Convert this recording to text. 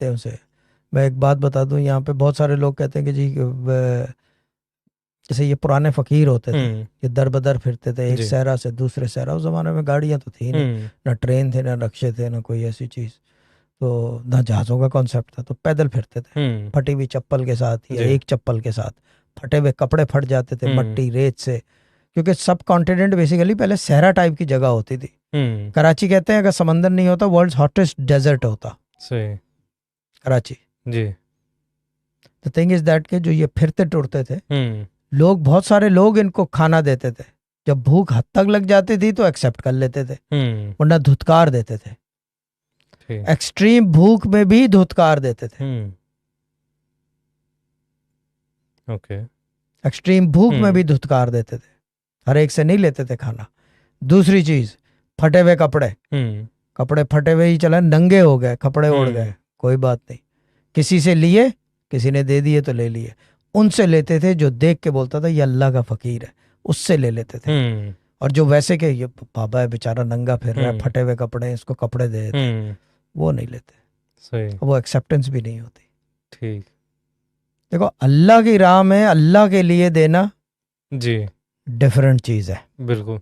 ہیں اسے. میں ایک بات بتا دوں یہاں پہ، بہت سارے لوگ کہتے ہیں کہ جی جیسے یہ پرانے فقیر ہوتے تھے، یہ در بدر پھرتے تھے ایک صحرا سے دوسرے صحرا. اس زمانے میں گاڑیاں تو تھی نہیں، نہ ٹرین تھے، نہ رکشے تھے، نہ کوئی ایسی چیز، تو نہ جہازوں کا کانسیپٹ تھا، تو پیدل پھرتے تھے پھٹی ہوئی چپل کے ساتھ یا ایک چپل کے ساتھ. پھٹے ہوئے کپڑے پھٹ جاتے تھے مٹی ریت سے، کیونکہ سب کانٹیننٹ بیسیکلی پہلے صحرا ٹائپ کی جگہ ہوتی تھی. کراچی کہتے ہیں اگر سمندر نہیں ہوتا ورلڈ ہاٹیسٹ ڈیزرٹ ہوتا کراچی. جی the thing is that کہ جو یہ پھرتے ٹرتے تھے لوگ، بہت سارے لوگ ان کو کھانا دیتے تھے. جب بھوک حد تک لگ جاتی تھی تو ایکسیپٹ کر لیتے تھے، ورنہ دھتکار دیتے تھے. ایکسٹریم بھوک میں بھی دھتکار دیتے تھے. ایکسٹریم بھوک میں بھی دھتکار دیتے تھے، ہر ایک سے نہیں لیتے تھے کھانا. دوسری چیز، پھٹے ہوئے کپڑے، کپڑے پھٹے ہوئے ہی چلا، ننگے ہو گئے، کپڑے اڑ گئے، کوئی بات نہیں، کسی سے لیے، کسی نے دے دیے تو لے لیے. ان سے لیتے تھے جو دیکھ کے بولتا تھا یہ اللہ کا فقیر ہے، اس سے لے لیتے تھے. اور جو ویسے کہ یہ بابا ہے بیچارہ ننگا پھر رہا ہے، پھٹے ہوئے کپڑے ہیں، اس کو کپڑے دے دیتے، وہ نہیں لیتے. وہ ایکسیپٹنس بھی نہیں ہوتی. ٹھیک. دیکھو اللہ کی راہ میں اللہ کے لیے دینا جی ڈیفرنٹ چیز ہے. بالکل.